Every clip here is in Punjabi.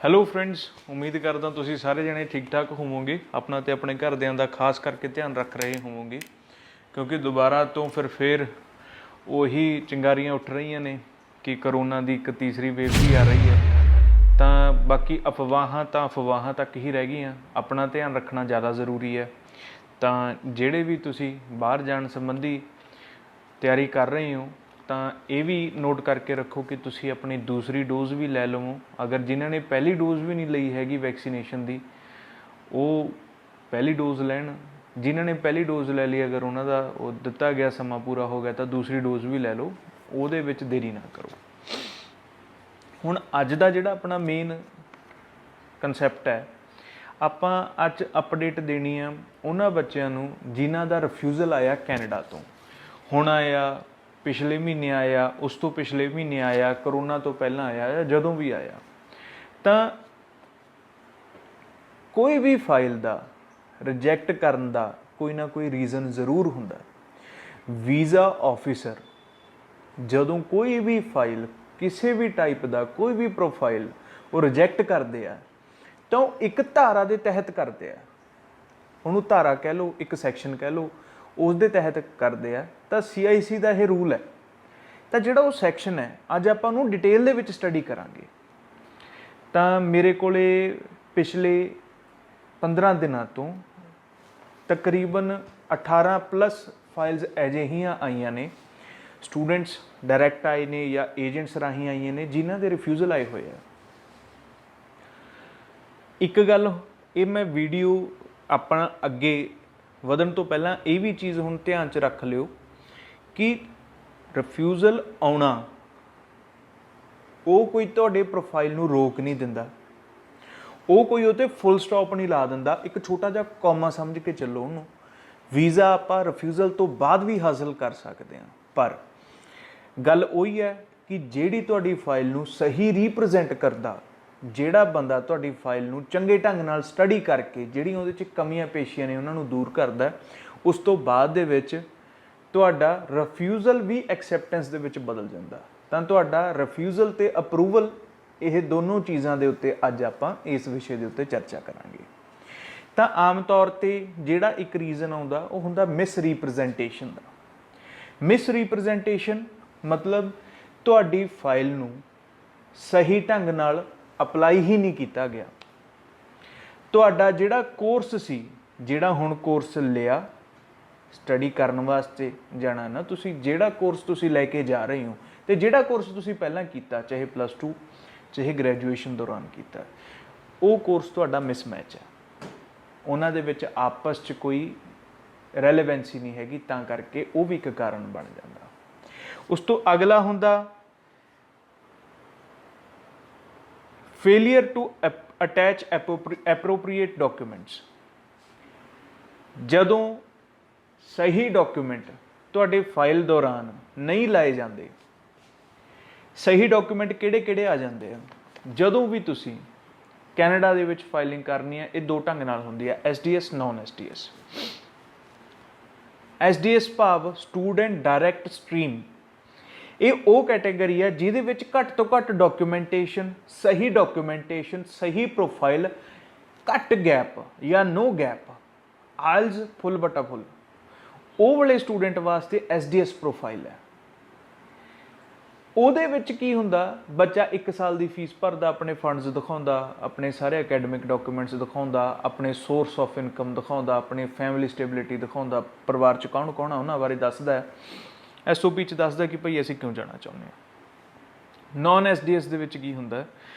ਹੈਲੋ ਫਰੈਂਡਸ, ਉਮੀਦ ਕਰਦਾ ਤੁਸੀਂ ਸਾਰੇ ਜਣੇ ਠੀਕ ਠਾਕ ਹੋਵੋਗੇ। ਆਪਣਾ ਤੇ ਆਪਣੇ ਘਰਦਿਆਂ ਦਾ ਖਾਸ ਕਰਕੇ ਧਿਆਨ ਰੱਖ ਰਹੇ ਹੋਵੋਗੇ, ਕਿਉਂਕਿ ਦੁਬਾਰਾ ਤੋਂ ਫਿਰ ਉਹੀ ਚਿੰਗਾਰੀਆਂ ਉੱਠ ਰਹੀਆਂ ਨੇ ਕਿ ਕਰੋਨਾ ਦੀ ਇੱਕ ਤੀਸਰੀ ਵੇਵ ਵੀ ਆ ਰਹੀ ਹੈ। ਤਾਂ ਬਾਕੀ ਅਫਵਾਹਾਂ ਤੱਕ ਹੀ ਰਹਿ ਗਈਆਂ। ਆਪਣਾ ਧਿਆਨ ਰੱਖਣਾ ਜ਼ਿਆਦਾ ਜ਼ਰੂਰੀ ਹੈ। ਤਾਂ ਜਿਹੜੇ ਵੀ ਤੁਸੀਂ ਬਾਹਰ ਜਾਣ ਸੰਬੰਧੀ ਤਿਆਰੀ ਕਰ ਰਹੇ ਹੋ ਤਾਂ ਇਹ ਵੀ ਨੋਟ ਕਰਕੇ ਰੱਖੋ ਕਿ ਤੁਸੀਂ ਆਪਣੀ ਦੂਸਰੀ ਡੋਜ਼ ਵੀ ਲੈ ਲਵੋ। ਅਗਰ ਜਿਨ੍ਹਾਂ ਨੇ ਪਹਿਲੀ ਡੋਜ਼ ਵੀ ਨਹੀਂ ਲਈ ਹੈਗੀ ਵੈਕਸੀਨੇਸ਼ਨ ਦੀ, ਉਹ ਪਹਿਲੀ ਡੋਜ਼ ਲੈਣ। ਜਿਨ੍ਹਾਂ ਨੇ ਪਹਿਲੀ ਡੋਜ਼ ਲੈ ਲਈ, ਅਗਰ ਉਹਨਾਂ ਦਾ ਉਹ ਦਿੱਤਾ ਗਿਆ ਸਮਾਂ ਪੂਰਾ ਹੋ ਗਿਆ ਤਾਂ ਦੂਸਰੀ ਡੋਜ਼ ਵੀ ਲੈ ਲਓ। ਉਹਦੇ ਵਿੱਚ ਦੇਰੀ ਨਾ ਕਰੋ। ਹੁਣ ਅੱਜ ਦਾ ਜਿਹੜਾ ਆਪਣਾ ਮੇਨ ਕਨਸੈਪਟ ਹੈ, ਆਪਾਂ ਅੱਜ ਅਪਡੇਟ ਦੇਣੀ ਆ ਉਹਨਾਂ ਬੱਚਿਆਂ ਨੂੰ ਜਿਨ੍ਹਾਂ ਦਾ ਰਿਫਿਊਜ਼ਲ ਆਇਆ ਕੈਨੇਡਾ ਤੋਂ। ਹੁਣ ਆਇਆ, ਪਿਛਲੇ ਮਹੀਨੇ ਆਇਆ, ਉਸ ਤੋਂ ਪਿਛਲੇ ਮਹੀਨੇ ਆਇਆ, ਕਰੋਨਾ ਤੋਂ ਪਹਿਲਾਂ ਆਇਆ ਜਾਂ ਜਦੋਂ ਵੀ ਆਇਆ। ਤਾਂ ਕੋਈ ਵੀ ਫਾਈਲ ਦਾ ਰਿਜੈਕਟ ਕਰਨ ਦਾ ਕੋਈ ਨਾ ਕੋਈ ਰੀਜ਼ਨ ਜ਼ਰੂਰ ਹੁੰਦਾ। ਵੀਜ਼ਾ ਆਫਿਸਰ ਜਦੋਂ ਕੋਈ ਵੀ ਫਾਈਲ, ਕਿਸੇ ਵੀ ਟਾਈਪ ਦਾ ਕੋਈ ਵੀ ਪ੍ਰੋਫਾਈਲ ਉਹ ਰਿਜੈਕਟ ਕਰਦੇ ਆ ਤਾਂ ਉਹ ਇੱਕ ਧਾਰਾ ਦੇ ਤਹਿਤ ਕਰਦੇ ਆ। ਉਹਨੂੰ ਧਾਰਾ ਕਹਿ ਲਓ, ਇੱਕ ਸੈਕਸ਼ਨ ਕਹਿ ਲਓ, ਉਸ ਦੇ ਤਹਿਤ ਕਰਦੇ ਆ। ਤਾਂ CIC ਦਾ ਇਹ ਰੂਲ ਹੈ। ਤਾਂ ਜਿਹੜਾ ਉਹ ਸੈਕਸ਼ਨ ਹੈ, ਅੱਜ ਆਪਾਂ ਉਹਨੂੰ ਡਿਟੇਲ ਦੇ ਵਿੱਚ ਸਟੱਡੀ ਕਰਾਂਗੇ। ਤਾਂ ਮੇਰੇ ਕੋਲੇ ਪਿਛਲੇ 15 ਦਿਨਾਂ ਤੋਂ ਤਕਰੀਬਨ 18 ਪਲੱਸ ਫਾਈਲਸ ਅਜਿਹੀਆਂ ਆਈਆਂ ਨੇ, ਸਟੂਡੈਂਟਸ ਡਾਇਰੈਕਟ ਆਏ ਨੇ ਜਾਂ ਏਜੰਟਸ ਰਾਹੀਂ ਆਈਆਂ ਨੇ, ਜਿਨ੍ਹਾਂ ਦੇ ਰਿਫਿਊਜ਼ਲ ਆਏ ਹੋਏ ਆ। ਇੱਕ ਗੱਲ ਇਹ ਮੈਂ ਵੀਡੀਓ ਆਪਣਾ ਅੱਗੇ ਵਧਣ ਤੋਂ ਪਹਿਲਾਂ ਇਹ ਵੀ ਚੀਜ਼ ਹੁਣ ਧਿਆਨ 'ਚ ਰੱਖ ਲਿਓ ਕਿ ਰਿਫਿਊਜ਼ਲ ਆਉਣਾ ਉਹ ਕੋਈ ਤੁਹਾਡੇ ਪ੍ਰੋਫਾਈਲ ਨੂੰ ਰੋਕ ਨਹੀਂ ਦਿੰਦਾ। ਉਹ ਕੋਈ ਉਹ 'ਤੇ ਫੁੱਲ ਸਟਾਪ ਨਹੀਂ ਲਾ ਦਿੰਦਾ। ਇੱਕ ਛੋਟਾ ਜਿਹਾ ਕੌਮਾ ਸਮਝ ਕੇ ਚੱਲੋ ਉਹਨੂੰ। ਵੀਜ਼ਾ ਆਪਾਂ ਰਿਫਿਊਜ਼ਲ ਤੋਂ ਬਾਅਦ ਵੀ ਹਾਸਲ ਕਰ ਸਕਦੇ ਹਾਂ, ਪਰ ਗੱਲ ਉਹੀ ਹੈ ਕਿ ਜਿਹੜੀ ਤੁਹਾਡੀ ਫਾਈਲ ਨੂੰ ਸਹੀ ਰੀਪ੍ਰਜੈਂਟ ਕਰਦਾ, ਜਿਹੜਾ ਬੰਦਾ ਤੁਹਾਡੀ ਫਾਈਲ ਨੂੰ ਚੰਗੇ ਢੰਗ ਨਾਲ ਸਟੱਡੀ ਕਰਕੇ ਜਿਹੜੀ ਉਹਦੇ 'ਚ ਕਮੀਆਂ ਪੇਸ਼ੀਆਂ ਨੇ ਉਹਨਾਂ ਨੂੰ ਦੂਰ ਕਰਦਾ, ਉਸ ਤੋਂ ਬਾਅਦ ਦੇ ਵਿੱਚ ਤੁਹਾਡਾ ਰਿਫਿਊਜ਼ਲ ਵੀ ਐਕਸੈਪਟੈਂਸ ਦੇ ਵਿੱਚ ਬਦਲ ਜਾਂਦਾ। ਤਾਂ ਤੁਹਾਡਾ ਰਿਫਿਊਜ਼ਲ ਤੇ ਅਪਰੂਵਲ, ਇਹ ਦੋਨੋਂ ਚੀਜ਼ਾਂ ਦੇ ਉੱਤੇ ਅੱਜ ਆਪਾਂ ਇਸ ਵਿਸ਼ੇ ਦੇ ਉੱਤੇ ਚਰਚਾ ਕਰਾਂਗੇ। ਤਾਂ ਆਮ ਤੌਰ 'ਤੇ ਜਿਹੜਾ ਇੱਕ ਰੀਜ਼ਨ ਆਉਂਦਾ ਉਹ ਹੁੰਦਾ ਮਿਸ ਰੀਪ੍ਰਜੈਂਟੇਸ਼ਨ ਦਾ। ਮਿਸ ਰੀਪ੍ਰਜੈਂਟੇਸ਼ਨ ਮਤਲਬ ਤੁਹਾਡੀ ਫਾਈਲ ਨੂੰ ਸਹੀ ਢੰਗ ਨਾਲ ਅਪਲਾਈ ਹੀ ਨਹੀਂ ਕੀਤਾ ਗਿਆ। ਤੁਹਾਡਾ ਜਿਹੜਾ ਕੋਰਸ ਸੀ, ਜਿਹੜਾ ਹੁਣ ਕੋਰਸ ਲਿਆ, ਸਟੱਡੀ ਕਰਨ ਵਾਸਤੇ ਜਾਣਾ ਨਾ ਤੁਸੀਂ, ਜਿਹੜਾ ਕੋਰਸ ਤੁਸੀਂ ਲੈ ਕੇ ਜਾ ਰਹੇ ਹੋ ਅਤੇ ਜਿਹੜਾ ਕੋਰਸ ਤੁਸੀਂ ਪਹਿਲਾਂ ਕੀਤਾ, ਚਾਹੇ +2 ਚਾਹੇ ਗ੍ਰੈਜੂਏਸ਼ਨ ਦੌਰਾਨ ਕੀਤਾ, ਉਹ ਕੋਰਸ ਤੁਹਾਡਾ ਮਿਸਮੈਚ ਹੈ। ਉਹਨਾਂ ਦੇ ਵਿੱਚ ਆਪਸ 'ਚ ਕੋਈ ਰੈਲੇਵੈਂਸੀ ਨਹੀਂ ਹੈਗੀ, ਤਾਂ ਕਰਕੇ ਉਹ ਵੀ ਇੱਕ ਕਾਰਨ ਬਣ ਜਾਂਦਾ। ਉਸ ਤੋਂ ਅਗਲਾ ਹੁੰਦਾ failure to attach appropriate documents. ਜਦੋਂ ਸਹੀ ਡਾਕੂਮੈਂਟ ਤੁਹਾਡੇ ਫਾਈਲ ਦੌਰਾਨ ਨਹੀਂ ਲਾਏ ਜਾਂਦੇ। ਸਹੀ ਡਾਕੂਮੈਂਟ ਕਿਹੜੇ ਆ ਜਾਂਦੇ ਆ? ਜਦੋਂ ਵੀ ਤੁਸੀਂ ਕੈਨੇਡਾ ਦੇ ਵਿੱਚ ਫਾਈਲਿੰਗ ਕਰਨੀ ਹੈ, ਇਹ ਦੋ ਢੰਗ ਨਾਲ ਹੁੰਦੀ ਹੈ, SDS, ਨੋਨ SDS। SDS ਭਾਵ ਸਟੂਡੈਂਟ ਡਾਇਰੈਕਟ ਸਟਰੀਮ। ਇਹ ਉਹ ਕੈਟੇਗਰੀ ਹੈ ਜਿਹਦੇ ਵਿੱਚ ਘੱਟ ਤੋਂ ਘੱਟ ਡਾਕੂਮੈਂਟੇਸ਼ਨ, ਸਹੀ ਪ੍ਰੋਫਾਈਲ, ਘੱਟ ਗੈਪ ਜਾਂ ਨੋ ਗੈਪ, ਆਇਲਸ ਫੁੱਲ ਬਟਾ ਫੁੱਲ। ਉਹ ਵਾਲੇ ਸਟੂਡੈਂਟ ਵਾਸਤੇ SDS ਪ੍ਰੋਫਾਈਲ ਹੈ। ਉਹਦੇ ਵਿੱਚ ਕੀ ਹੁੰਦਾ, ਬੱਚਾ 1 ਸਾਲ ਦੀ ਫੀਸ ਭਰਦਾ, ਆਪਣੇ ਫੰਡਸ ਦਿਖਾਉਂਦਾ, ਆਪਣੇ ਸਾਰੇ ਅਕੈਡਮਿਕ ਡਾਕੂਮੈਂਟਸ ਦਿਖਾਉਂਦਾ, ਆਪਣੇ ਸੋਰਸ ਆਫ ਇਨਕਮ ਦਿਖਾਉਂਦਾ, ਆਪਣੀ ਫੈਮਿਲੀ ਸਟੇਬਿਲਿਟੀ ਦਿਖਾਉਂਦਾ, ਪਰਿਵਾਰ 'ਚ ਕੌਣ ਕੌਣ ਆ ਉਹਨਾਂ ਬਾਰੇ ਦੱਸਦਾ, SOP 'ਚ ਦੱਸਦਾ ਕਿ ਭਾਈ ਅਸੀਂ ਕਿਉਂ ਜਾਣਾ ਚਾਹੁੰਦੇ ਹਾਂ। ਨੋਨ SDS ਦੇ ਵਿੱਚ ਕੀ ਹੁੰਦਾ,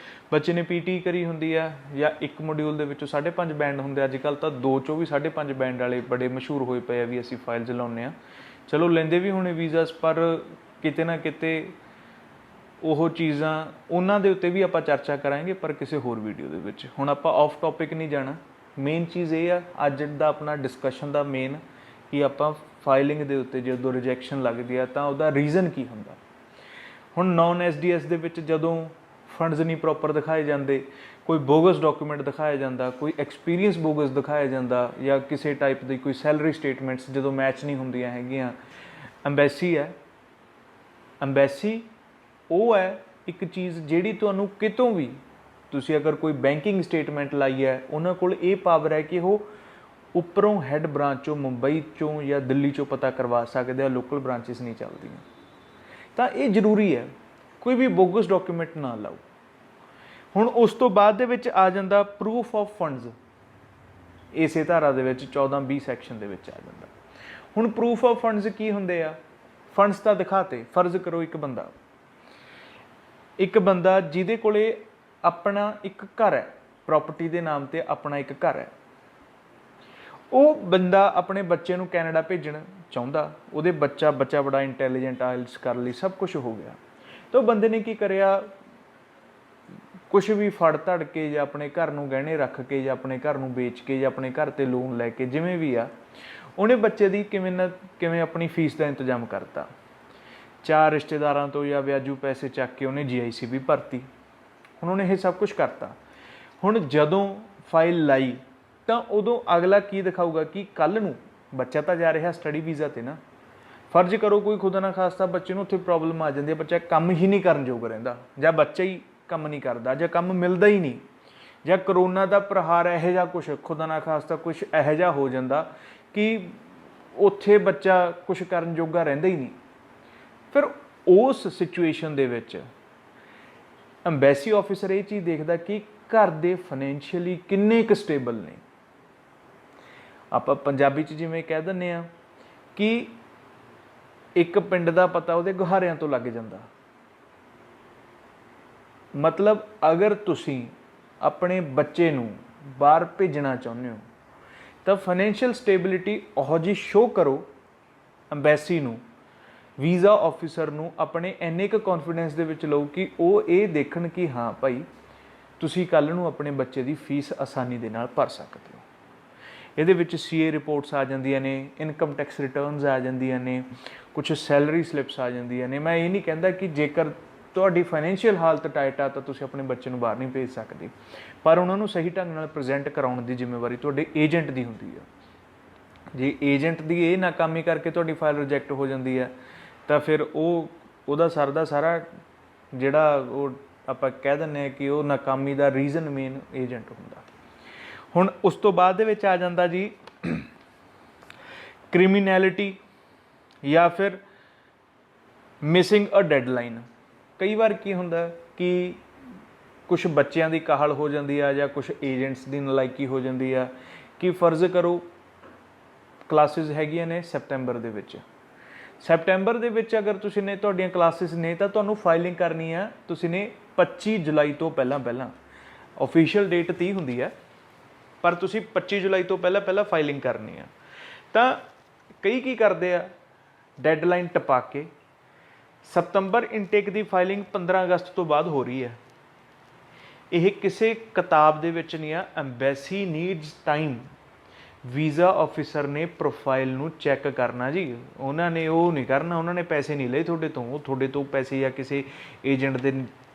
ਬੱਚੇ ਨੇ PT ਕਰੀ ਹੁੰਦੀ ਆ ਜਾਂ ਇੱਕ ਮੋਡਿਊਲ ਦੇ ਵਿੱਚੋਂ 5.5 ਬੈਂਡ ਹੁੰਦੇ। ਅੱਜ ਕੱਲ੍ਹ ਤਾਂ 2 ਚੋਂ ਵੀ 5.5 ਬੈਂਡ ਵਾਲੇ ਬੜੇ ਮਸ਼ਹੂਰ ਹੋਏ ਪਏ ਆ ਵੀ ਅਸੀਂ ਫਾਈਲਸ ਲਾਉਂਦੇ ਹਾਂ। ਚਲੋ ਲੈਂਦੇ ਵੀ ਹੋਣੇ ਵੀਜ਼ਾਸ, ਪਰ ਕਿਤੇ ਨਾ ਕਿਤੇ ਉਹ ਚੀਜ਼ਾਂ ਉਹਨਾਂ ਦੇ ਉੱਤੇ ਵੀ ਆਪਾਂ ਚਰਚਾ ਕਰਾਂਗੇ, ਪਰ ਕਿਸੇ ਹੋਰ ਵੀਡੀਓ ਦੇ ਵਿੱਚ। ਹੁਣ ਆਪਾਂ ਆਫ ਟੌਪਿਕ ਨਹੀਂ ਜਾਣਾ। ਮੇਨ ਚੀਜ਼ ਇਹ ਆ ਅੱਜ ਦਾ ਆਪਣਾ ਡਿਸਕਸ਼ਨ ਦਾ ਮੇਨ, ਕਿ ਆਪਾਂ ਫਾਈਲਿੰਗ ਦੇ ਉੱਤੇ ਜਦੋਂ ਰਿਜੈਕਸ਼ਨ ਲੱਗਦੀ ਆ ਤਾਂ ਉਹਦਾ ਰੀਜ਼ਨ ਕੀ ਹੁੰਦਾ। ਹੁਣ ਨੋਨ SDS ਦੇ ਵਿੱਚ ਜਦੋਂ ਫੰਡਸ ਨਹੀਂ ਪ੍ਰੋਪਰ ਦਿਖਾਏ ਜਾਂਦੇ, ਕੋਈ ਬੋਗਸ ਡਾਕੂਮੈਂਟ ਦਿਖਾਇਆ ਜਾਂਦਾ, ਕੋਈ ਐਕਸਪੀਰੀਅੰਸ ਬੋਗਸ ਦਿਖਾਇਆ ਜਾਂਦਾ, ਜਾਂ ਕਿਸੇ ਟਾਈਪ ਦੀ ਕੋਈ ਸੈਲਰੀ ਸਟੇਟਮੈਂਟਸ ਜਦੋਂ ਮੈਚ ਨਹੀਂ ਹੁੰਦੀਆਂ ਹੈਗੀਆਂ। ਅੰਬੈਸੀ ਹੈ, ਅੰਬੈਸੀ ਉਹ ਹੈ ਇੱਕ ਚੀਜ਼ ਜਿਹੜੀ ਤੁਹਾਨੂੰ ਕਿਤੋਂ ਵੀ ਤੁਸੀਂ ਅਗਰ ਕੋਈ ਬੈਂਕਿੰਗ ਸਟੇਟਮੈਂਟ ਲਾਈ ਹੈ, ਉਹਨਾਂ ਕੋਲ ਇਹ ਪਾਵਰ ਹੈ ਕਿ ਉਹ ਉੱਪਰੋਂ ਹੈੱਡ ਬ੍ਰਾਂਚ ਚੋਂ, ਮੁੰਬਈ ਚੋਂ ਜਾਂ ਦਿੱਲੀ ਚੋਂ ਪਤਾ ਕਰਵਾ ਸਕਦੇ ਆ, ਲੋਕਲ ਬ੍ਰਾਂਚਿਸ ਨਹੀਂ ਚੱਲਦੀਆਂ। ਤਾਂ ਇਹ ਜ਼ਰੂਰੀ ਹੈ, ਕੋਈ ਵੀ ਬੋਗਸ ਡਾਕੂਮੈਂਟ ਨਾ ਲਾਓ। ਹੁਣ ਉਸ ਤੋਂ ਬਾਅਦ ਦੇ ਵਿੱਚ ਆ ਜਾਂਦਾ ਪ੍ਰੂਫ ਆਫ ਫੰਡਸ, ਇਸੇ ਧਾਰਾ ਦੇ ਵਿੱਚ 14-20 ਸੈਕਸ਼ਨ ਦੇ ਵਿੱਚ ਆ ਜਾਂਦਾ। ਹੁਣ ਪ੍ਰੂਫ ਆਫ ਫੰਡਸ ਕੀ ਹੁੰਦੇ ਆ? ਫੰਡਸ ਤਾਂ ਦਿਖਾਤੇ, ਫਰਜ਼ ਕਰੋ ਇੱਕ ਬੰਦਾ ਜਿਹਦੇ ਕੋਲੇ ਆਪਣਾ ਇੱਕ ਘਰ ਹੈ, ਪ੍ਰੋਪਰਟੀ ਦੇ ਨਾਮ ਤੇ ਆਪਣਾ ਇੱਕ ਘਰ ਹੈ, ਉਹ ਬੰਦਾ ਆਪਣੇ ਬੱਚੇ ਨੂੰ ਕੈਨੇਡਾ ਭੇਜਣ ਚਾਹੁੰਦਾ, ਉਹਦੇ ਬੱਚਾ ਬੜਾ ਇੰਟੈਲੀਜੈਂਟ, ਆਇਲਸ ਕਰ ਲਈ, ਸਭ ਕੁਝ ਹੋ ਗਿਆ। ਤਾਂ ਉਹ ਬੰਦੇ ਨੇ ਕੀ ਕਰਿਆ, ਕੁਛ ਵੀ ਫੜ ਧੜ ਕੇ ਜਾਂ ਆਪਣੇ ਘਰ ਨੂੰ ਗਹਿਣੇ ਰੱਖ ਕੇ ਜਾਂ ਆਪਣੇ ਘਰ ਨੂੰ ਵੇਚ ਕੇ ਜਾਂ ਆਪਣੇ ਘਰ ਤੇ ਲੋਨ ਲੈ ਕੇ, ਜਿਵੇਂ ਵੀ ਆ, ਉਹਨੇ ਬੱਚੇ ਦੀ ਕਿਵੇਂ ਨਾ ਕਿਵੇਂ ਆਪਣੀ ਫੀਸ ਦਾ ਇੰਤਜ਼ਾਮ ਕਰਤਾ। 4 ਰਿਸ਼ਤੇਦਾਰਾਂ ਤੋਂ ਜਾਂ ਵਿਆਜੂ ਪੈਸੇ ਚੱਕ ਕੇ ਉਹਨੇ GIC ਵੀ ਭਰਤੀ। ਹੁਣ ਉਹਨੇ ਇਹ ਸਭ ਕੁਝ ਕਰਤਾ। ਹੁਣ ਜਦੋਂ ਫਾਈਲ ਲਾਈ ਤਾਂ ਉਦੋਂ ਅਗਲਾ ਕੀ ਦਿਖਾਊਗਾ ਕਿ ਕੱਲ੍ਹ ਨੂੰ ਬੱਚਾ ਤਾਂ ਜਾ ਰਿਹਾ ਸਟੱਡੀ ਵੀਜ਼ਾ 'ਤੇ ਨਾ, ਫਰਜ਼ ਕਰੋ ਕੋਈ ਖੁਦਾ ਨਾ ਖਾਸਤਾ ਬੱਚੇ ਨੂੰ ਉੱਥੇ ਪ੍ਰੋਬਲਮ ਆ ਜਾਂਦੀ ਹੈ, ਬੱਚਾ ਕੰਮ ਹੀ ਨਹੀਂ ਕਰਨ ਯੋਗ ਰਹਿੰਦਾ, ਜਾਂ ਬੱਚਾ ਹੀ ਕੰਮ ਨਹੀਂ ਕਰਦਾ, ਜਾਂ ਕੰਮ ਮਿਲਦਾ ਹੀ ਨਹੀਂ, ਜਾਂ ਕਰੋਨਾ ਦਾ ਪ੍ਰਹਾਰ ਇਹੋ ਜਿਹਾ ਕੁਛ, ਖੁਦਾ ਨਾ ਖਾਸਤਾ ਕੁਛ ਇਹੋ ਜਿਹਾ ਹੋ ਜਾਂਦਾ ਕਿ ਉੱਥੇ ਬੱਚਾ ਕੁਛ ਕਰਨ ਜੋਗਾ ਰਹਿੰਦਾ ਹੀ ਨਹੀਂ। ਫਿਰ ਉਸ ਸਿਚੁਏਸ਼ਨ ਦੇ ਵਿੱਚ ਅੰਬੈਸੀ ਆਫਿਸਰ ਇਹ ਚੀਜ਼ ਦੇਖਦਾ ਕਿ ਘਰ ਦੇ ਫਾਈਨੈਂਸ਼ੀਅਲੀ ਕਿੰਨੇ ਕੁ ਸਟੇਬਲ ਨੇ। ਆਪਾਂ ਪੰਜਾਬੀ 'ਚ ਜਿਵੇਂ ਕਹਿ ਦਿੰਦੇ ਹਾਂ ਕਿ ਇੱਕ ਪਿੰਡ ਦਾ ਪਤਾ ਉਹਦੇ ਗੁਹਾਰਿਆਂ ਤੋਂ ਲੱਗ ਜਾਂਦਾ। ਮਤਲਬ ਅਗਰ ਤੁਸੀਂ ਆਪਣੇ ਬੱਚੇ ਨੂੰ ਬਾਹਰ ਭੇਜਣਾ ਚਾਹੁੰਦੇ ਹੋ ਤਾਂ ਫਾਈਨੈਂਸ਼ੀਅਲ ਸਟੇਬਿਲਿਟੀ ਉਹੋ ਜਿਹੀ ਸ਼ੋਅ ਕਰੋ ਅੰਬੈਸੀ ਨੂੰ, ਵੀਜ਼ਾ ਆਫਿਸਰ ਨੂੰ, ਆਪਣੇ ਇੰਨੇ ਕੁ ਕੌਨਫੀਡੈਂਸ ਦੇ ਵਿੱਚ ਲਓ ਕਿ ਉਹ ਇਹ ਦੇਖਣ ਕਿ ਹਾਂ ਭਾਈ ਤੁਸੀਂ ਕੱਲ੍ਹ ਨੂੰ ਆਪਣੇ ਬੱਚੇ ਦੀ ਫੀਸ ਆਸਾਨੀ ਦੇ ਨਾਲ ਭਰ ਸਕਦੇ ਹੋ। ਇਹਦੇ ਵਿੱਚ CA ਰਿਪੋਰਟਸ ਆ ਜਾਂਦੀਆਂ ਨੇ, ਇਨਕਮ ਟੈਕਸ ਰਿਟਰਨਸ ਆ ਜਾਂਦੀਆਂ ਨੇ, ਕੁਛ ਸੈਲਰੀ ਸਲਿੱਪਸ ਆ ਜਾਂਦੀਆਂ ਨੇ। ਮੈਂ ਇਹ ਨਹੀਂ ਕਹਿੰਦਾ ਕਿ ਜੇਕਰ ਤੁਹਾਡੀ ਫਾਈਨੈਂਸ਼ੀਅਲ ਹਾਲਤ ਟਾਈਟ ਆ ਤਾਂ ਤੁਸੀਂ ਆਪਣੇ ਬੱਚੇ ਨੂੰ ਬਾਹਰ ਨਹੀਂ ਭੇਜ ਸਕਦੇ, ਪਰ ਉਹਨਾਂ ਨੂੰ ਸਹੀ ਢੰਗ ਨਾਲ ਪ੍ਰੈਜ਼ੈਂਟ ਕਰਾਉਣ ਦੀ ਜ਼ਿੰਮੇਵਾਰੀ ਤੁਹਾਡੇ ਏਜੰਟ ਦੀ ਹੁੰਦੀ ਆ। ਜੇ ਏਜੰਟ ਦੀ ਇਹ ਨਾਕਾਮੀ ਕਰਕੇ ਤੁਹਾਡੀ ਫਾਈਲ ਰਿਜੈਕਟ ਹੋ ਜਾਂਦੀ ਹੈ ਤਾਂ ਫਿਰ ਉਹਦਾ ਸਰ ਦਾ ਸਾਰਾ ਜਿਹੜਾ ਉਹ ਆਪਾਂ ਕਹਿ ਦਿੰਦੇ ਹਾਂ ਕਿ ਉਹ ਨਾਕਾਮੀ ਦਾ ਰੀਜ਼ਨ ਮੇਨ ਏਜੰਟ ਹੁੰਦਾ। ਹੁਣ ਉਸ ਤੋਂ ਬਾਅਦ ਦੇ ਵਿੱਚ ਆ ਜਾਂਦਾ ਜੀ ਕ੍ਰਿਮੀਨੈਲਿਟੀ ਜਾਂ ਫਿਰ ਮਿਸਿੰਗ ਅ ਡੈਡਲਾਈਨ। ਕਈ ਵਾਰ ਕੀ ਹੁੰਦਾ ਕਿ ਕੁਛ ਬੱਚਿਆਂ ਦੀ ਕਾਹਲ ਹੋ ਜਾਂਦੀ ਆ ਜਾਂ ਕੁਛ ਏਜੰਟਸ ਦੀ ਨਲਾਇਕੀ ਹੋ ਜਾਂਦੀ ਆ ਕਿ ਫਰਜ਼ ਕਰੋ ਕਲਾਸਿਸ ਹੈਗੀਆਂ ਨੇ ਸੈਪਟੈਂਬਰ ਦੇ ਵਿੱਚ ਅਗਰ ਤੁਸੀਂ ਨੇ ਤੁਹਾਡੀਆਂ ਕਲਾਸਿਸ ਨੇ ਤਾਂ ਤੁਹਾਨੂੰ ਫਾਈਲਿੰਗ ਕਰਨੀ ਆ, ਤੁਸੀਂ ਨੇ 25 ਜੁਲਾਈ ਤੋਂ ਪਹਿਲਾਂ ਆਫੀਸ਼ੀਅਲ ਡੇਟ 30 ਹੁੰਦੀ ਹੈ, ਪਰ ਤੁਸੀਂ 25 ਜੁਲਾਈ ਤੋਂ ਪਹਿਲਾਂ ਫਾਈਲਿੰਗ ਕਰਨੀ ਆ। ਤਾਂ ਕਈ ਕੀ ਕਰਦੇ ਆ, ਡੈਡਲਾਈਨ ਟਪਾ ਕੇ ਸਤੰਬਰ ਇਨਟੇਕ ਦੀ ਫਾਈਲਿੰਗ 15 ਅਗਸਤ ਤੋਂ ਬਾਅਦ ਹੋ ਰਹੀ ਹੈ। ਇਹ ਕਿਸੇ ਕਿਤਾਬ ਦੇ ਵਿੱਚ ਨਹੀਂ ਆ। Embassy needs time. Visa officer ਨੇ ਪ੍ਰੋਫਾਈਲ ਨੂੰ ਚੈੱਕ ਕਰਨਾ ਜੀ, ਉਹਨਾਂ ਨੇ ਉਹ ਨਹੀਂ ਕਰਨਾ, ਉਹਨਾਂ ਨੇ ਪੈਸੇ ਨਹੀਂ ਲਏ ਤੁਹਾਡੇ ਤੋਂ, ਉਹ ਤੁਹਾਡੇ ਤੋਂ ਪੈਸੇ ਜਾਂ ਕਿਸੇ ਏਜੰਟ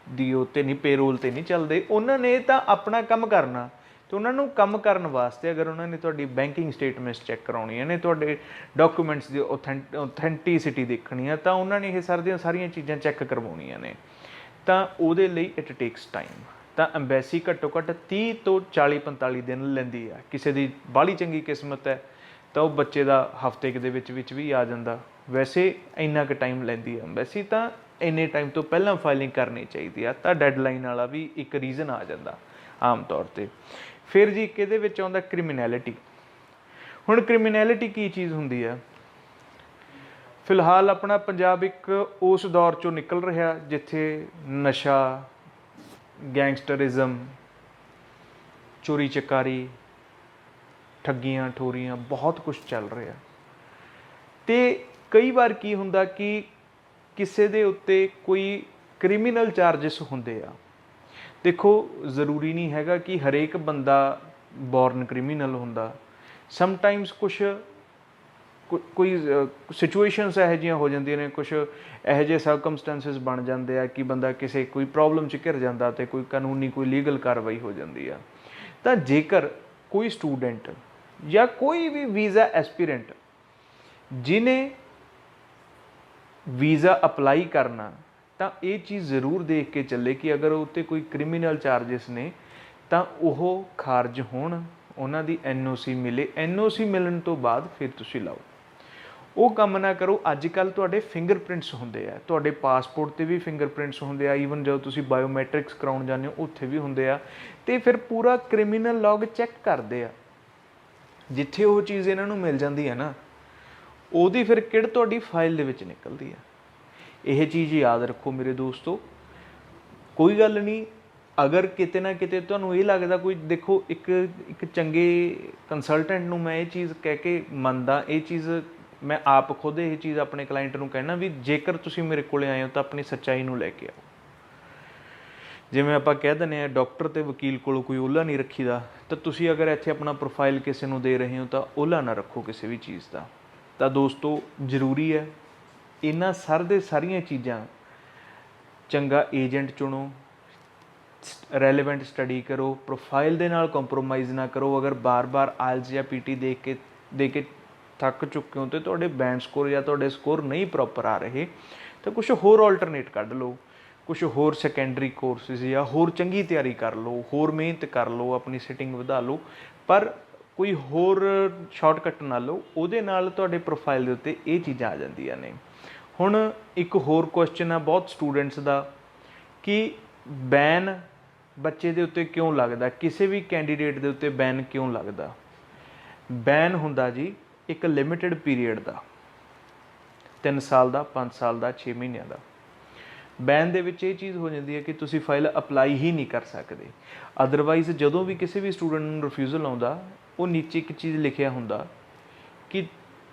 ਦੀ ਉੱਤੇ ਨਹੀਂ, ਪੇਰੋਲ 'ਤੇ ਨਹੀਂ ਚੱਲਦੇ, ਉਹਨਾਂ ਨੇ ਤਾਂ ਆਪਣਾ ਕੰਮ ਕਰਨਾ। ਅਤੇ ਉਹਨਾਂ ਨੂੰ ਕੰਮ ਕਰਨ ਵਾਸਤੇ ਅਗਰ ਉਹਨਾਂ ਨੇ ਤੁਹਾਡੀ ਬੈਂਕਿੰਗ ਸਟੇਟਮੈਂਟਸ ਚੈੱਕ ਕਰਾਉਣੀਆਂ ਨੇ, ਤੁਹਾਡੇ ਡਾਕੂਮੈਂਟਸ ਦੀ ਓਥੈਂਟਿਸਿਟੀ ਦੇਖਣੀ ਆ, ਤਾਂ ਉਹਨਾਂ ਨੇ ਇਹ ਸਾਰੀਆਂ ਚੀਜ਼ਾਂ ਚੈੱਕ ਕਰਵਾਉਣੀਆਂ ਨੇ, ਤਾਂ ਉਹਦੇ ਲਈ ਇਟ ਟੇਕਸ ਟਾਈਮ। ਤਾਂ ਐਮਬੈਸੀ ਘੱਟੋ ਘੱਟ 30 ਤੋਂ 40-45 ਦਿਨ ਲੈਂਦੀ ਆ। ਕਿਸੇ ਦੀ ਬਾਹਲੀ ਚੰਗੀ ਕਿਸਮਤ ਹੈ ਤਾਂ ਉਹ ਬੱਚੇ ਦਾ ਹਫ਼ਤੇ ਦੇ ਵਿੱਚ ਵੀ ਆ ਜਾਂਦਾ। ਵੈਸੇ ਇੰਨਾ ਕੁ ਟਾਈਮ ਲੈਂਦੀ ਆ ਐਮਬੈਸੀ, ਤਾਂ ਇੰਨੇ ਟਾਈਮ ਤੋਂ ਪਹਿਲਾਂ ਫਾਈਲਿੰਗ ਕਰਨੀ ਚਾਹੀਦੀ ਆ। ਤਾਂ ਡੈਡਲਾਈਨ ਵਾਲਾ ਵੀ ਇੱਕ ਰੀਜ਼ਨ ਆ ਜਾਂਦਾ ਆਮ ਤੌਰ 'ਤੇ। ਫਿਰ ਜੀ ਇੱਕ ਇਹਦੇ ਵਿੱਚ ਆਉਂਦਾ ਕ੍ਰਿਮੀਨੈਲਿਟੀ। ਹੁਣ ਕ੍ਰਿਮੀਨੈਲਿਟੀ ਕੀ ਚੀਜ਼ ਹੁੰਦੀ ਆ? ਫਿਲਹਾਲ ਆਪਣਾ ਪੰਜਾਬ ਇੱਕ ਉਸ ਦੌਰ 'ਚੋਂ ਨਿਕਲ ਰਿਹਾ ਜਿੱਥੇ ਨਸ਼ਾ, ਗੈਂਗਸਟਰਿਜ਼ਮ, ਚੋਰੀ ਚਕਾਰੀ, ਠੱਗੀਆਂ ਠੋਰੀਆਂ, ਬਹੁਤ ਕੁਛ ਚੱਲ ਰਿਹਾ। ਅਤੇ ਕਈ ਵਾਰ ਕੀ ਹੁੰਦਾ ਕਿ ਕਿਸੇ ਦੇ ਉੱਤੇ ਕੋਈ ਕ੍ਰਿਮੀਨਲ ਚਾਰਜਿਸ ਹੁੰਦੇ ਆ। ਦੇਖੋ, ਜ਼ਰੂਰੀ ਨਹੀਂ ਹੈਗਾ ਕਿ ਹਰੇਕ ਬੰਦਾ ਬੋਰਨ ਕ੍ਰਿਮੀਨਲ ਹੁੰਦਾ। ਸਮਟਾਈਮਸ ਕੋਈ ਸਿਚੁਏਸ਼ਨਸ ਇਹੋ ਜਿਹੀਆਂ ਹੋ ਜਾਂਦੀਆਂ ਨੇ, ਕੁਛ ਇਹੋ ਜਿਹੇ ਸਰਕਮਸਟੈਂਸਿਸ ਬਣ ਜਾਂਦੇ ਆ ਕਿ ਬੰਦਾ ਕਿਸੇ ਕੋਈ ਪ੍ਰੋਬਲਮ 'ਚ ਘਿਰ ਜਾਂਦਾ ਅਤੇ ਕੋਈ ਕਾਨੂੰਨੀ ਕੋਈ ਲੀਗਲ ਕਾਰਵਾਈ ਹੋ ਜਾਂਦੀ ਆ। ਤਾਂ ਜੇਕਰ ਕੋਈ ਸਟੂਡੈਂਟ ਜਾਂ ਕੋਈ ਵੀ ਵੀਜ਼ਾ ਐਸਪੀਰੈਂਟ ਜਿਹਨੇ ਵੀਜ਼ਾ ਅਪਲਾਈ ਕਰਨਾ ਤਾਂ ਇਹ ਚੀਜ਼ ਜ਼ਰੂਰ ਦੇਖ ਕੇ ਚੱਲੇ ਕਿ ਅਗਰ ਉੱਤੇ ਕੋਈ ਕ੍ਰਿਮੀਨਲ ਚਾਰजेस ਨੇ ਤਾਂ ਉਹ ਖਾਰਜ ਹੋਣ, ਉਹਨਾਂ ਦੀ NOC ਮਿਲੇ। NOC ਮਿਲਣ ਤੋਂ ਬਾਅਦ ਫਿਰ ਤੁਸੀਂ ਲਾਓ। ਉਹ ਕੰਮ ਨਾ ਕਰੋ। ਅੱਜ ਕੱਲ੍ਹ ਤੁਹਾਡੇ ਫਿੰਗਰਪ੍ਰਿੰਟਸ ਹੁੰਦੇ ਆ, ਤੁਹਾਡੇ ਪਾਸਪੋਰਟ 'ਤੇ ਵੀ ਫਿੰਗਰਪ੍ਰਿੰਟਸ ਹੁੰਦੇ ਆ, ਈਵਨ ਜਦੋਂ ਤੁਸੀਂ ਬਾਇਓਮੈਟ੍ਰਿਕਸ ਕਰਾਉਣ ਜਾਂਦੇ ਹੋ ਉੱਥੇ ਵੀ ਹੁੰਦੇ ਆ, ਅਤੇ ਫਿਰ ਪੂਰਾ ਕ੍ਰਿਮੀਨਲ ਲੌਗ ਚੈੱਕ ਕਰਦੇ ਆ। ਜਿੱਥੇ ਉਹ ਚੀਜ਼ ਇਹਨਾਂ ਨੂੰ ਮਿਲ ਜਾਂਦੀ ਹੈ ਨਾ, ਉਹਦੀ ਫਿਰ ਕਿਹੜ ਤੁਹਾਡੀ ਫਾਈਲ ਦੇ ਵਿੱਚ ਨਿਕਲਦੀ ਆ। ਇਹ ਚੀਜ਼ ਯਾਦ ਰੱਖੋ ਮੇਰੇ ਦੋਸਤੋ। ਕੋਈ ਗੱਲ ਨਹੀਂ, ਅਗਰ ਕਿਤੇ ਨਾ ਕਿਤੇ ਤੁਹਾਨੂੰ ਇਹ ਲੱਗਦਾ ਕੋਈ, ਦੇਖੋ ਇੱਕ ਚੰਗੇ ਕੰਸਲਟੈਂਟ ਨੂੰ ਮੈਂ ਇਹ ਚੀਜ਼ ਕਹਿ ਕੇ ਮੰਨਦਾ, ਇਹ ਚੀਜ਼ ਮੈਂ ਆਪ ਖੁਦ ਇਹ ਚੀਜ਼ ਆਪਣੇ ਕਲਾਇੰਟ ਨੂੰ ਕਹਿਣਾ ਵੀ ਜੇਕਰ ਤੁਸੀਂ ਮੇਰੇ ਕੋਲ ਆਏ ਹੋ ਤਾਂ ਆਪਣੀ ਸੱਚਾਈ ਨੂੰ ਲੈ ਕੇ ਆਓ। ਜਿਵੇਂ ਆਪਾਂ ਕਹਿ ਦਿੰਦੇ ਹਾਂ ਡਾਕਟਰ ਅਤੇ ਵਕੀਲ ਕੋਲ ਕੋਈ ਓਹਲਾ ਨਹੀਂ ਰੱਖੀਦਾ, ਤਾਂ ਤੁਸੀਂ ਅਗਰ ਇੱਥੇ ਆਪਣਾ ਪ੍ਰੋਫਾਈਲ ਕਿਸੇ ਨੂੰ ਦੇ ਰਹੇ ਹੋ ਤਾਂ ਓਹਲਾ ਨਾ ਰੱਖੋ ਕਿਸੇ ਵੀ ਚੀਜ਼ ਦਾ। ਤਾਂ ਦੋਸਤੋ ਜ਼ਰੂਰੀ ਹੈ ਇਹਨਾਂ ਸਾਰੀਆਂ ਚੀਜ਼ਾਂ, ਚੰਗਾ ਏਜੰਟ ਚੁਣੋ, ਰੈਲੇਵੈਂਟ ਸਟੱਡੀ ਕਰੋ, ਪ੍ਰੋਫਾਈਲ ਦੇ ਨਾਲ ਕੰਪਰੋਮਾਈਜ਼ ਨਾ ਕਰੋ। ਅਗਰ ਬਾਰ-ਬਾਰ ਆਇਲਸ ਜਾਂ PT ਦੇ ਕੇ ਥੱਕ ਚੁੱਕੇ ਹੋ ਅਤੇ ਤੁਹਾਡੇ ਬੈਂਡ ਸਕੋਰ ਜਾਂ ਤੁਹਾਡੇ ਸਕੋਰ ਨਹੀਂ ਪ੍ਰੋਪਰ ਆ ਰਹੇ ਤਾਂ ਕੁਛ ਹੋਰ ਆਲਟਰਨੇਟ ਕੱਢ ਲਓ, ਕੁਛ ਹੋਰ ਸੈਕੰਡਰੀ ਕੋਰਸਿਸ ਜਾਂ ਹੋਰ ਚੰਗੀ ਤਿਆਰੀ ਕਰ ਲਓ, ਹੋਰ ਮਿਹਨਤ ਕਰ ਲਓ, ਆਪਣੀ ਸਿਟਿੰਗ ਵਧਾ ਲਓ, ਪਰ ਕੋਈ ਹੋਰ ਸ਼ਾਰਟਕਟ ਨਾ ਲਓ। ਉਹਦੇ ਨਾਲ ਤੁਹਾਡੇ ਪ੍ਰੋਫਾਈਲ ਦੇ ਉੱਤੇ ਇਹ ਚੀਜ਼ਾਂ ਆ ਜਾਂਦੀਆਂ ਨੇ। ਹੁਣ ਇੱਕ ਹੋਰ ਕੁਐਸਚਨ ਆ ਬਹੁਤ ਸਟੂਡੈਂਟਸ ਦਾ ਕਿ ਬੈਨ ਬੱਚੇ ਦੇ ਉੱਤੇ ਕਿਉਂ ਲੱਗਦਾ, ਕਿਸੇ ਵੀ ਕੈਂਡੀਡੇਟ ਦੇ ਉੱਤੇ ਬੈਨ ਕਿਉਂ ਲੱਗਦਾ। ਬੈਨ ਹੁੰਦਾ ਜੀ ਇੱਕ ਲਿਮਿਟਿਡ ਪੀਰੀਅਡ ਦਾ, 3 ਸਾਲ ਦਾ, 5 ਸਾਲ ਦਾ, 6 ਮਹੀਨਿਆਂ ਦਾ। ਬੈਨ ਦੇ ਵਿੱਚ ਇਹ ਚੀਜ਼ ਹੋ ਜਾਂਦੀ ਹੈ ਕਿ ਤੁਸੀਂ ਫਾਈਲ ਅਪਲਾਈ ਹੀ ਨਹੀਂ ਕਰ ਸਕਦੇ। ਅਦਰਵਾਈਜ਼ ਜਦੋਂ ਵੀ ਕਿਸੇ ਵੀ ਸਟੂਡੈਂਟ ਨੂੰ ਰਿਫਿਊਜ਼ਲ ਆਉਂਦਾ, ਉਹ ਨੀਚੇ ਇੱਕ ਚੀਜ਼ ਲਿਖਿਆ ਹੁੰਦਾ ਕਿ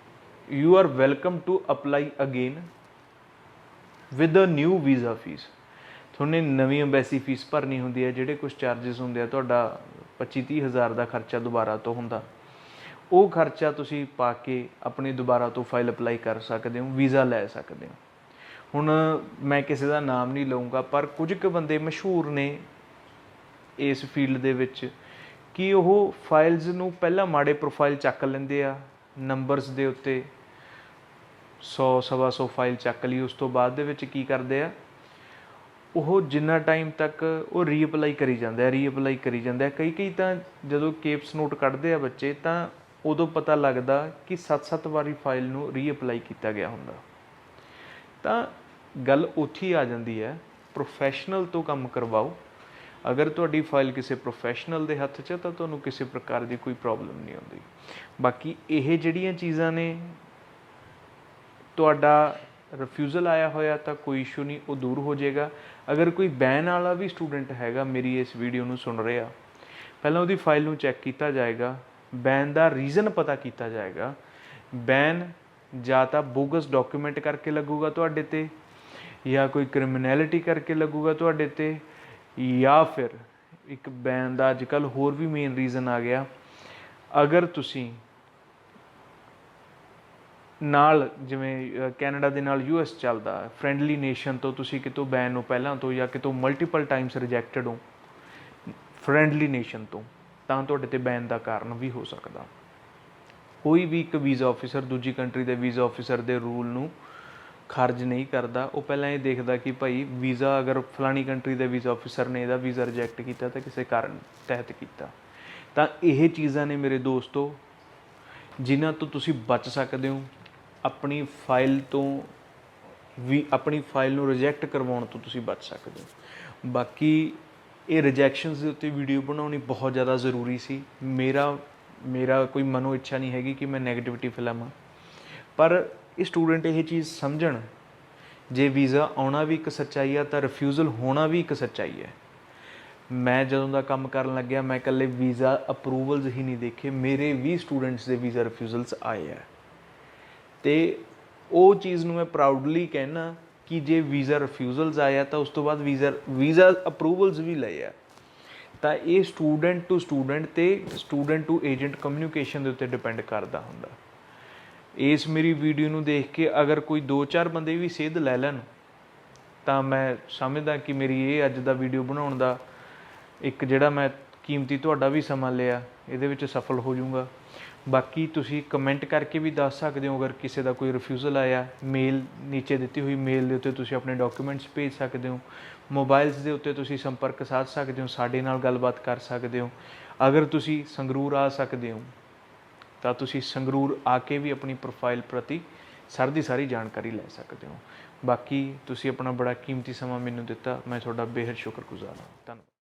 you are welcome to apply again with a new visa fee. ਤੁਹਾਨੇ ਨਵੀਂ ਅੰਬੈਸੀ ਫੀਸ ਭਰਨੀ ਹੁੰਦੀ ਹੈ, ਜਿਹੜੇ ਕੁਛ ਚਾਰਜਸ ਹੁੰਦੇ ਆ, ਤੁਹਾਡਾ 25-30 ਹਜ਼ਾਰ ਦਾ ਖਰਚਾ ਦੁਬਾਰਾ ਤੋਂ ਹੁੰਦਾ। ਉਹ ਖਰਚਾ ਤੁਸੀਂ ਪਾ ਕੇ ਆਪਣੀ ਦੁਬਾਰਾ ਤੋਂ ਫਾਈਲ ਅਪਲਾਈ ਕਰ ਸਕਦੇ ਹੋ, ਵੀਜ਼ਾ ਲੈ ਸਕਦੇ ਹੋ। ਹੁਣ ਮੈਂ ਕਿਸੇ ਦਾ ਨਾਮ ਨਹੀਂ ਲਊਂਗਾ, ਪਰ ਕੁਝ ਕੁ ਬੰਦੇ ਮਸ਼ਹੂਰ ਨੇ ਇਸ ਫੀਲਡ ਦੇ ਵਿੱਚ ਕਿ ਉਹ ਫਾਈਲਸ ਨੂੰ ਪਹਿਲਾਂ ਮਾੜੇ ਪ੍ਰੋਫਾਈਲ ਚੱਕ ਲੈਂਦੇ ਆ, ਨੰਬਰਸ ਦੇ ਉੱਤੇ 100-125 ਫਾਈਲ ਚੱਕ ਲਈ। ਉਸ ਤੋਂ ਬਾਅਦ ਦੇ ਵਿੱਚ ਕੀ ਕਰਦੇ ਆ, ਉਹ ਜਿੰਨਾ ਟਾਈਮ ਤੱਕ ਉਹ ਰੀਅਪਲਾਈ ਕਰੀ ਜਾਂਦੇ ਆ। ਕਈ ਤਾਂ ਜਦੋਂ ਕੇਪਸ ਨੋਟ ਕੱਢਦੇ ਆ ਬੱਚੇ ਤਾਂ ਉਦੋਂ ਪਤਾ ਲੱਗਦਾ ਕਿ 7-7 ਵਾਰੀ ਫਾਈਲ ਨੂੰ ਰੀਅਪਲਾਈ ਕੀਤਾ ਗਿਆ ਹੁੰਦਾ। ਤਾਂ ਗੱਲ ਉੱਥੇ ਹੀ ਆ ਜਾਂਦੀ ਹੈ, ਪ੍ਰੋਫੈਸ਼ਨਲ ਤੋਂ ਕੰਮ ਕਰਵਾਓ। ਅਗਰ ਤੁਹਾਡੀ ਫਾਈਲ ਕਿਸੇ ਪ੍ਰੋਫੈਸ਼ਨਲ ਦੇ ਹੱਥ 'ਚ ਤਾਂ ਤੁਹਾਨੂੰ ਕਿਸੇ ਪ੍ਰਕਾਰ ਦੀ ਕੋਈ ਪ੍ਰੋਬਲਮ ਨਹੀਂ ਆਉਂਦੀ। ਬਾਕੀ ਇਹ ਜਿਹੜੀਆਂ ਚੀਜ਼ਾਂ ਨੇ, ਤੁਹਾਡਾ ਰਿਫਿਊਜ਼ਲ ਆਇਆ ਹੋਇਆ ਤਾਂ ਕੋਈ ਇਸ਼ੂ ਨਹੀਂ, ਉਹ ਦੂਰ ਹੋ ਜਾਏਗਾ। ਅਗਰ ਕੋਈ ਬੈਨ ਵਾਲਾ ਵੀ ਸਟੂਡੈਂਟ ਹੈਗਾ ਮੇਰੀ ਇਸ ਵੀਡੀਓ ਨੂੰ ਸੁਣ ਰਿਹਾ, ਪਹਿਲਾਂ ਉਹਦੀ ਫਾਈਲ ਨੂੰ ਚੈੱਕ ਕੀਤਾ ਜਾਏਗਾ, ਬੈਨ ਦਾ ਰੀਜ਼ਨ ਪਤਾ ਕੀਤਾ ਜਾਏਗਾ। ਬੈਨ ਜਾਂ ਤਾਂ ਬੋਗਸ ਡਾਕੂਮੈਂਟ ਕਰਕੇ ਲੱਗੂਗਾ ਤੁਹਾਡੇ 'ਤੇ, ਜਾਂ ਕੋਈ ਕ੍ਰਿਮੀਨੈਲਿਟੀ ਕਰਕੇ ਲੱਗੂਗਾ ਤੁਹਾਡੇ 'ਤੇ, ਜਾਂ ਫਿਰ ਇੱਕ ਬੈਨ ਦਾ ਅੱਜ ਕੱਲ੍ਹ ਹੋਰ ਵੀ ਮੇਨ ਰੀਜ਼ਨ ਆ ਗਿਆ, ਅਗਰ ਤੁਸੀਂ ਨਾਲ ਜਿਵੇਂ ਕੈਨੇਡਾ ਦੇ ਨਾਲ US ਚੱਲਦਾ, ਫਰੈਂਡਲੀ ਨੇਸ਼ਨ ਤੋਂ ਤੁਸੀਂ ਕਿਤੋਂ ਬੈਨ ਨੂੰ ਪਹਿਲਾਂ ਤੋਂ ਜਾਂ ਕਿਤੋਂ ਮਲਟੀਪਲ ਟਾਈਮਸ ਰਿਜੈਕਟਡ ਹੋ ਫਰੈਂਡਲੀ ਨੇਸ਼ਨ ਤੋਂ, ਤਾਂ ਤੁਹਾਡੇ 'ਤੇ ਬੈਨ ਦਾ ਕਾਰਨ ਵੀ ਹੋ ਸਕਦਾ। ਕੋਈ ਵੀ ਇੱਕ ਵੀਜ਼ਾ ਆਫਿਸਰ ਦੂਜੀ ਕੰਟਰੀ ਦੇ ਵੀਜ਼ਾ ਆਫਿਸਰ ਦੇ ਰੂਲ ਨੂੰ ਖਾਰਜ ਨਹੀਂ ਕਰਦਾ। ਉਹ ਪਹਿਲਾਂ ਇਹ ਦੇਖਦਾ ਕਿ ਭਾਈ ਵੀਜ਼ਾ, ਅਗਰ ਫਲਾਣੀ ਕੰਟਰੀ ਦੇ ਵੀਜ਼ਾ ਆਫਿਸਰ ਨੇ ਇਹਦਾ ਵੀਜ਼ਾ ਰਿਜੈਕਟ ਕੀਤਾ ਤਾਂ ਕਿਸੇ ਕਾਰਨ ਤਹਿਤ ਕੀਤਾ। ਤਾਂ ਇਹ ਚੀਜ਼ਾਂ ਨੇ ਮੇਰੇ ਦੋਸਤੋ ਜਿਨ੍ਹਾਂ ਤੋਂ ਤੁਸੀਂ ਬਚ ਸਕਦੇ ਹੋ। ਆਪਣੀ ਫਾਈਲ ਨੂੰ ਰਿਜੈਕਟ ਕਰਵਾਉਣ ਤੋਂ ਤੁਸੀਂ ਬਚ ਸਕਦੇ ਹੋ। ਬਾਕੀ ਇਹ ਰਿਜੈਕਸ਼ਨਸ ਦੇ ਉੱਤੇ ਵੀਡੀਓ ਬਣਾਉਣੀ ਬਹੁਤ ਜ਼ਿਆਦਾ ਜ਼ਰੂਰੀ ਸੀ। ਮੇਰਾ ਕੋਈ ਮਨੋ ਇੱਛਾ ਨਹੀਂ ਹੈਗੀ ਕਿ ਮੈਂ ਨੈਗੇਟਿਵਿਟੀ ਫੈਲਾਵਾਂ, ਪਰ ਇਹ ਸਟੂਡੈਂਟ ਇਹ ਚੀਜ਼ ਸਮਝਣ, ਜੇ ਵੀਜ਼ਾ ਆਉਣਾ ਵੀ ਇੱਕ ਸੱਚਾਈ ਆ ਤਾਂ ਰਿਫਿਊਜ਼ਲ ਹੋਣਾ ਵੀ ਇੱਕ ਸੱਚਾਈ ਹੈ। ਮੈਂ ਜਦੋਂ ਦਾ ਕੰਮ ਕਰਨ ਲੱਗਿਆ ਮੈਂ ਇਕੱਲੇ ਵੀਜ਼ਾ ਅਪਰੂਵਲਸ ਹੀ ਨਹੀਂ ਦੇਖੇ, ਮੇਰੇ ਵੀ ਸਟੂਡੈਂਟਸ ਦੇ ਵੀਜ਼ਾ ਰਿਫਿਊਜ਼ਲਸ ਆਏ ਆ। ਅਤੇ ਉਹ ਚੀਜ਼ ਨੂੰ ਮੈਂ ਪ੍ਰਾਊਡਲੀ ਕਹਿਣਾ ਕਿ ਜੇ ਵੀਜ਼ਾ ਰਿਫਿਊਜ਼ਲਸ ਆਏ ਆ ਤਾਂ ਉਸ ਤੋਂ ਬਾਅਦ ਵੀਜ਼ਾ ਅਪਰੂਵਲਸ ਵੀ ਲਏ ਆ। ਤਾਂ ਇਹ ਸਟੂਡੈਂਟ ਟੂ ਸਟੂਡੈਂਟ ਅਤੇ ਸਟੂਡੈਂਟ ਟੂ ਏਜੰਟ ਕਮਿਊਨੀਕੇਸ਼ਨ ਦੇ ਉੱਤੇ ਡਿਪੈਂਡ ਕਰਦਾ ਹੁੰਦਾ। ਇਸ ਮੇਰੀ ਵੀਡੀਓ ਨੂੰ ਦੇਖ ਕੇ ਅਗਰ ਕੋਈ 2-4 ਬੰਦੇ ਵੀ ਸੇਧ ਲੈ ਲੈਣ ਤਾਂ ਮੈਂ ਸਮਝਦਾ ਕਿ ਮੇਰੀ ਇਹ ਅੱਜ ਦਾ ਵੀਡੀਓ ਬਣਾਉਣ ਦਾ ਇੱਕ ਜਿਹੜਾ ਮੈਂ ਕੀਮਤੀ ਤੁਹਾਡਾ ਵੀ ਸਮਾਂ ਲਿਆ, ਇਹਦੇ ਵਿੱਚ ਸਫਲ ਹੋ ਜਾਊਂਗਾ। ਬਾਕੀ ਤੁਸੀਂ ਕਮੈਂਟ ਕਰਕੇ ਵੀ ਦੱਸ ਸਕਦੇ ਹੋ ਅਗਰ ਕਿਸੇ ਦਾ ਕੋਈ ਰਿਫਿਊਜ਼ਲ ਆਇਆ। ਮੇਲ ਨੀਚੇ ਦਿੱਤੀ ਹੋਈ ਮੇਲ ਦੇ ਉੱਤੇ ਤੁਸੀਂ ਆਪਣੇ ਡਾਕੂਮੈਂਟਸ ਭੇਜ ਸਕਦੇ ਹੋ। ਮੋਬਾਈਲਸ ਦੇ ਉੱਤੇ ਤੁਸੀਂ ਸੰਪਰਕ ਸਾਧ ਸਕਦੇ ਹੋ, ਸਾਡੇ ਨਾਲ ਗੱਲਬਾਤ ਕਰ ਸਕਦੇ ਹੋ। ਅਗਰ ਤੁਸੀਂ ਸੰਗਰੂਰ ਆ ਸਕਦੇ ਹੋ ਤਾਂ ਤੁਸੀਂ ਸੰਗਰੂਰ ਆ ਕੇ ਵੀ ਆਪਣੀ ਪ੍ਰੋਫਾਈਲ ਪ੍ਰਤੀ ਸਰ ਦੀ ਸਾਰੀ ਜਾਣਕਾਰੀ ਲੈ ਸਕਦੇ ਹੋ। ਬਾਕੀ ਤੁਸੀਂ ਆਪਣਾ ਬੜਾ ਕੀਮਤੀ ਸਮਾਂ ਮੈਨੂੰ ਦਿੱਤਾ, ਮੈਂ ਤੁਹਾਡਾ ਬੇਹੱਦ ਸ਼ੁਕਰਗੁਜ਼ਾਰ ਹਾਂ। ਧੰਨਵਾਦ।